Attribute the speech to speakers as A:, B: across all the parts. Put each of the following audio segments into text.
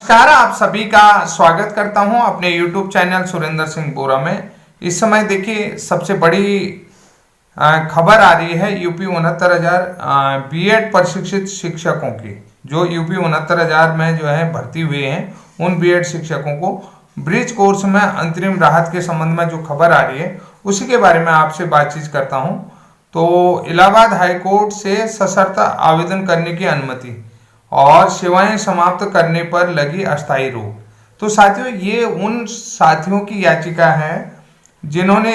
A: नमस्कार, आप सभी का स्वागत करता हूं अपने YouTube चैनल सुरेंद्र सिंह बोरा में। इस समय देखिए सबसे बड़ी खबर आ रही है यूपी 69,000 बीएड प्रशिक्षित शिक्षकों की, जो यूपी 69,000 में जो है भर्ती हुए हैं, उन बीएड शिक्षकों को ब्रिज कोर्स में अंतरिम राहत के संबंध में जो खबर आ रही है उसी के बारे में आपसे बातचीत करता हूं। तो इलाहाबाद हाईकोर्ट से सशर्त आवेदन करने की अनुमति और सेवाएं समाप्त करने पर लगी अस्थायी रोक। तो साथियों, ये उन साथियों की याचिका है जिन्होंने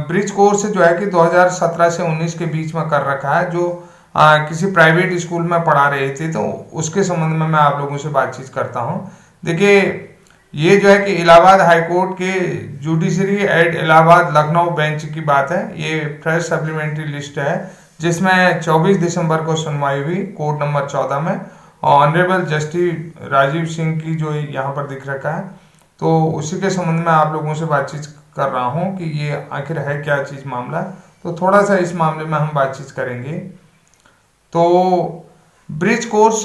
A: ब्रिज कोर्स जो है कि 2017 से 19 के बीच में कर रखा है, जो किसी प्राइवेट स्कूल में पढ़ा रहे थे। तो उसके संबंध में मैं आप लोगों से बातचीत करता हूं। देखिए, ये जो है कि इलाहाबाद हाईकोर्ट के judiciary at Allahabad Lucknow bench की बात है। ये फ्रेश सप्लीमेंट्री लिस्ट है जिसमें 24 दिसंबर को सुनवाई हुई कोर्ट नंबर 14 में, और ऑनरेबल जस्टिस राजीव सिंह की जो यहाँ पर दिख रखा है। तो उसी के संबंध में आप लोगों से बातचीत कर रहा हूँ कि ये आखिर है क्या चीज़ मामला। तो थोड़ा सा इस मामले में हम बातचीत करेंगे। तो ब्रिज कोर्स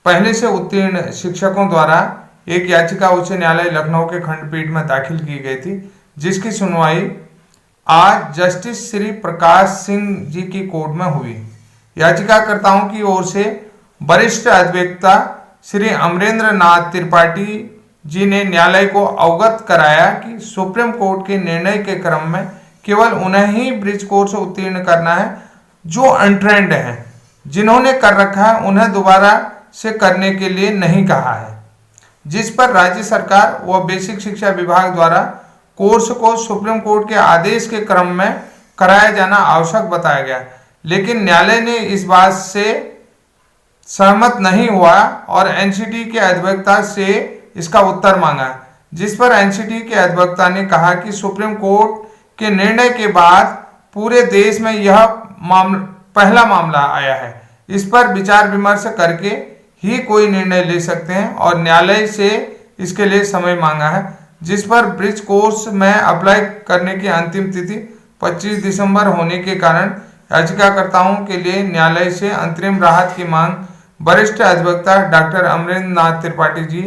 A: पहले से उत्तीर्ण शिक्षकों द्वारा एक याचिका उच्च न्यायालय लखनऊ के खंडपीठ में दाखिल की गई थी, जिसकी सुनवाई आज जस्टिस श्री प्रकाश सिंह जी की कोर्ट में हुई। याचिकाकर्ताओं की ओर से वरिष्ठ अधिवक्ता श्री अमरेंद्र नाथ त्रिपाठी जी ने न्यायालय को अवगत कराया कि सुप्रीम कोर्ट के निर्णय के क्रम में केवल उन्हें ही ब्रिज कोर्स उत्तीर्ण करना है जो अनट्रेंड हैं। जिन्होंने कर रखा है उन्हें दोबारा से करने के लिए नहीं कहा है, जिस पर राज्य सरकार व बेसिक शिक्षा विभाग द्वारा कोर्स को सुप्रीम कोर्ट के आदेश के क्रम में कराया जाना आवश्यक बताया गया। लेकिन न्यायालय ने इस बात से सहमत नहीं हुआ और एनसीटी के अधिवक्ता से इसका उत्तर मांगा, जिस पर एनसीटी के अधिवक्ता ने कहा कि सुप्रीम कोर्ट के निर्णय के बाद पूरे देश में यह पहला मामला आया है। इस पर विचार विमर्श करके ही कोई निर्णय ले सकते हैं और न्यायालय से इसके लिए समय मांगा है, जिस पर ब्रिज कोर्स में अप्लाई करने की अंतिम तिथि 25 दिसंबर होने के कारण याचिकाकर्ताओं के लिए न्यायालय से अंतरिम राहत की मांग वरिष्ठ अधिवक्ता डॉक्टर अमरेंद्र नाथ त्रिपाठी जी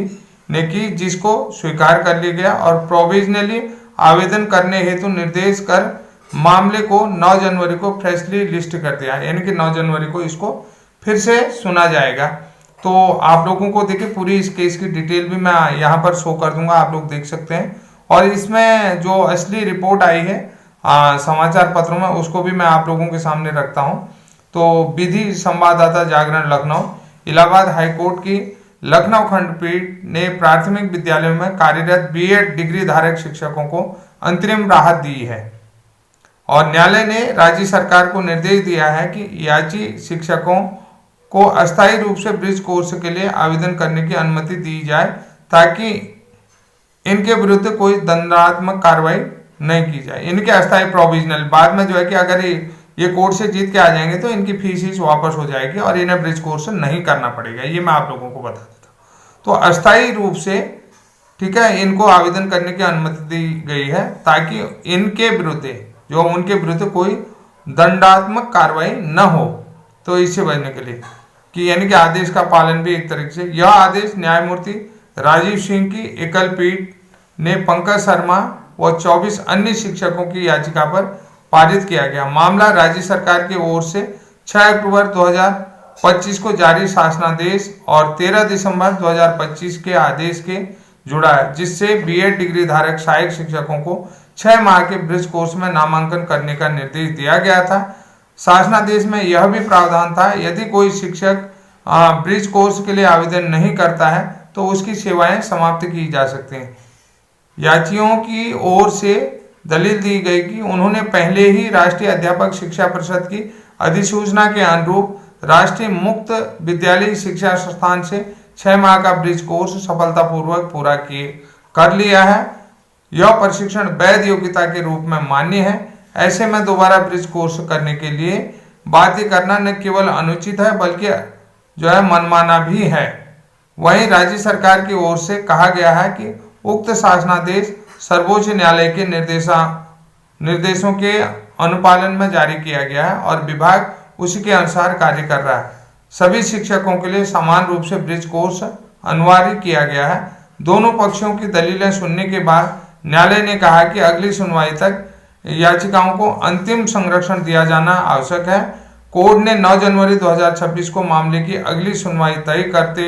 A: ने की, जिसको स्वीकार कर लिया गया और प्रोविजनली आवेदन करने हेतु निर्देश कर मामले को 9 जनवरी को फ्रेशली लिस्ट कर दिया, यानी कि 9 जनवरी को इसको फिर से सुना जाएगा। तो आप लोगों को देखिए पूरी इस केस की डिटेल भी मैं यहाँ पर शो कर दूंगा, आप लोग देख सकते हैं। और इसमें जो असली रिपोर्ट आई है समाचार पत्रों में, उसको भी मैं आप लोगों के सामने रखता हूँ। तो विधि संवाददाता जागरण लखनऊ, इलाहाबाद हाईकोर्ट की लखनऊ खंडपीठ ने प्राथमिक विद्यालयों में कार्यरत बीएड डिग्री धारक शिक्षकों को अंतरिम राहत दी है और न्यायालय ने राज्य सरकार को निर्देश दिया है कि याची शिक्षकों को अस्थायी रूप से ब्रिज कोर्स के लिए आवेदन करने की अनुमति दी जाए, ताकि इनके विरुद्ध कोई दंडात्मक कार्रवाई नहीं की जाए। इनके अस्थायी प्रोविजनल, बाद में जो है कि अगर ये कोर्ट से जीत के आ जाएंगे तो इनकी फीस वापस हो जाएगी और इन्हें ब्रिज कोर्स नहीं करना पड़ेगा। ये मैं आप लोगों को बता देता हूँ। तो अस्थायी रूप से, ठीक है, इनको आवेदन करने की अनुमति दी गई है ताकि इनके विरुद्ध, जो उनके विरुद्ध कोई दंडात्मक कार्रवाई न हो। तो इससे बचने के लिए कि यानी कि आदेश का पालन भी एक तरीके से, यह आदेश न्यायमूर्ति राजीव सिंह की एकल पीठ ने पंकज शर्मा व 24 अन्य शिक्षकों की याचिका पर पारित किया गया। मामला राज्य सरकार की ओर से 6 अक्टूबर 2025 को जारी शासनादेश और 13 दिसंबर 2025 के आदेश के जुड़ा है, जिससे बीएड डिग्री धारक सहायक शिक्षकों को 6 माह के ब्रिज कोर्स में नामांकन करने का निर्देश दिया गया था। शासनादेश में यह भी प्रावधान था, यदि कोई शिक्षक ब्रिज कोर्स के लिए आवेदन नहीं करता है तो उसकी सेवाएं समाप्त की जा सकती हैं। याचियों की ओर से दलील दी गई कि उन्होंने पहले ही राष्ट्रीय अध्यापक शिक्षा परिषद की अधिसूचना के अनुरूप राष्ट्रीय मुक्त विद्यालय शिक्षा संस्थान से 6 माह का ब्रिज कोर्स सफलतापूर्वक पूरा कर लिया है। यह प्रशिक्षण वैध योग्यता के रूप में मान्य है। ऐसे में दोबारा ब्रिज कोर्स करने के लिए बाध्य करना न केवल अनुचित है बल्कि जो है मनमाना भी है। वहीं राज्य सरकार की ओर से कहा गया है कि उक्त शासनादेश सर्वोच्च न्यायालय के निर्देशों के अनुपालन में जारी किया गया है और विभाग उसी के अनुसार कार्य कर रहा है। सभी शिक्षकों के लिए समान रूप से ब्रिज कोर्स अनिवार्य किया गया है। दोनों पक्षों की दलीलें सुनने के बाद न्यायालय ने कहा कि अगली सुनवाई तक याचिकाओं को अंतिम संरक्षण दिया जाना आवश्यक है। कोर्ट ने 9 जनवरी 2026 को मामले की अगली सुनवाई तय करते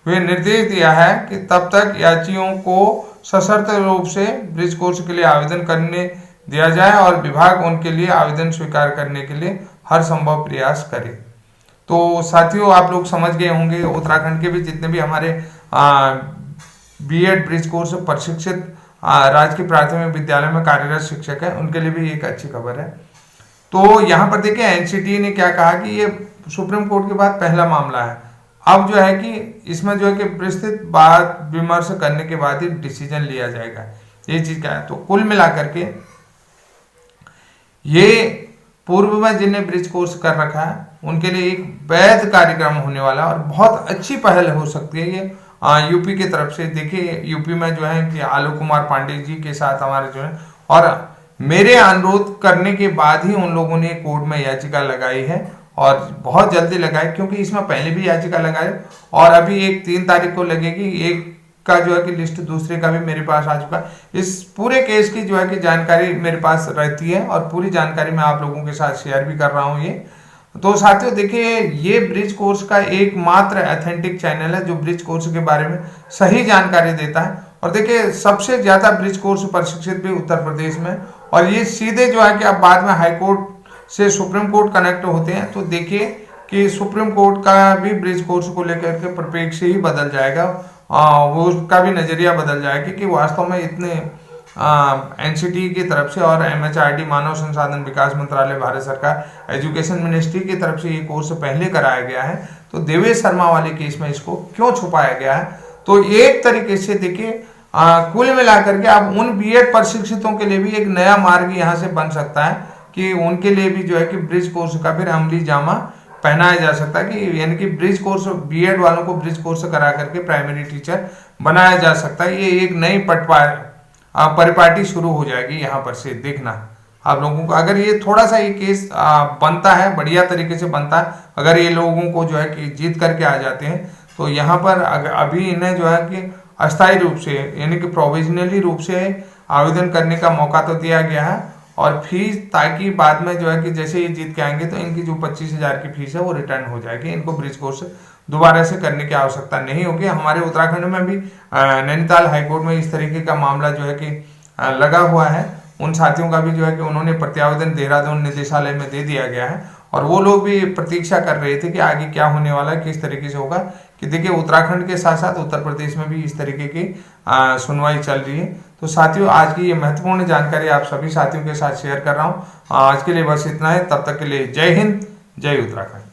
A: हुए निर्देश दिया है कि तब तक याचियों को सशर्त रूप से ब्रिज कोर्स के लिए आवेदन करने दिया जाए और विभाग उनके लिए आवेदन स्वीकार करने के लिए हर संभव प्रयास करे। तो साथियों, आप लोग समझ गए होंगे, उत्तराखंड के भी जितने भी हमारे बीएड ब्रिज कोर्स प्रशिक्षित राजकीय प्राथमिक विद्यालय में कार्यरत शिक्षक है, उनके लिए भी एक अच्छी खबर है। तो यहाँ पर देखिए एनसीटी ने क्या कहा कि ये सुप्रीम कोर्ट के बाद पहला मामला है। अब जो है कि इसमें जो है कि विस्तृत बात विमर्श करने के बाद ही डिसीजन लिया जाएगा। ये चीज क्या है, तो कुल मिलाकर के ये पूर्व में जिन्हें ब्रिज कोर्स कर रखा है उनके लिए एक वैध कार्यक्रम होने वाला और बहुत अच्छी पहल हो सकती है ये यूपी की तरफ से। देखिए यूपी में जो है कि आलोक कुमार पांडे जी के साथ हमारे जो है, और मेरे अनुरोध करने के बाद ही उन लोगों ने कोर्ट में याचिका लगाई है और बहुत जल्दी लगाई, क्योंकि इसमें पहले भी याचिका लगाई और अभी एक 3 तारीख को लगेगी। एक का जो है कि लिस्ट दूसरे का भी मेरे पास आ चुका है। इस पूरे केस की जो है कि जानकारी मेरे पास रहती है और पूरी जानकारी मैं आप लोगों के साथ शेयर भी कर रहा हूँ। ये तो साथियों देखिए, ये ब्रिज कोर्स का एकमात्र ऑथेंटिक चैनल है जो ब्रिज कोर्स के बारे में सही जानकारी देता है। और देखिए सबसे ज्यादा ब्रिज कोर्स प्रशिक्षित भी उत्तर प्रदेश में, और ये सीधे जो है कि अब बाद में हाई कोर्ट से सुप्रीम कोर्ट कनेक्ट होते हैं। तो देखिए कि सुप्रीम कोर्ट का भी ब्रिज कोर्स को लेकर के परिप्रेक्ष्य ही बदल जाएगा, वो उसका भी नजरिया बदल जाएगा कि वास्तव में इतने एनसीटी की तरफ से और एमएचआरडी मानव संसाधन विकास मंत्रालय भारत सरकार एजुकेशन मिनिस्ट्री की तरफ से ये कोर्स पहले कराया गया है, तो देवेश शर्मा वाले केस में इसको क्यों छुपाया गया है। तो एक तरीके से देखिए कुल मिलाकर के अब उन बीएड प्रशिक्षितों के लिए भी एक नया मार्ग यहाँ से बन सकता है कि उनके लिए भी जो है कि ब्रिज कोर्स का फिर अमली जामा पहनाया जा सकता है, कि यानी कि ब्रिज कोर्स बीएड वालों को ब्रिज कोर्स करा करके प्राइमरी टीचर बनाया जा सकता है। ये एक नई परिपाटी शुरू हो जाएगी यहाँ पर से। देखना आप लोगों को, अगर ये थोड़ा सा ये केस बनता है, बढ़िया तरीके से बनता है, अगर ये लोगों को जो है कि जीत करके आ जाते हैं, तो यहाँ पर अभी इन्हें जो है कि अस्थायी रूप से यानी कि प्रोविजनली रूप से आवेदन करने का मौका तो दिया गया है और फीस, ताकि बाद में जो है कि जैसे ये जीत के आएंगे तो इनकी जो 25,000 की फीस है वो रिटर्न हो जाएगी। इनको ब्रिज कोर्स दोबारा से करने की आवश्यकता नहीं होगी। हमारे उत्तराखंड में भी नैनीताल हाईकोर्ट में इस तरीके का मामला जो है कि लगा हुआ है। उन साथियों का भी जो है कि उन्होंने प्रत्यावेदन देहरादून निदेशालय में दे दिया गया है और वो लोग भी प्रतीक्षा कर रहे थे कि आगे क्या होने वाला है, किस तरीके से होगा। कि देखिए उत्तराखंड के साथ साथ उत्तर प्रदेश में भी इस तरीके की सुनवाई चल रही है। तो साथियों, आज की ये महत्वपूर्ण जानकारी आप सभी साथियों के साथ शेयर कर रहा हूँ। आज के लिए बस इतना है, तब तक के लिए जय हिंद, जय उत्तराखंड।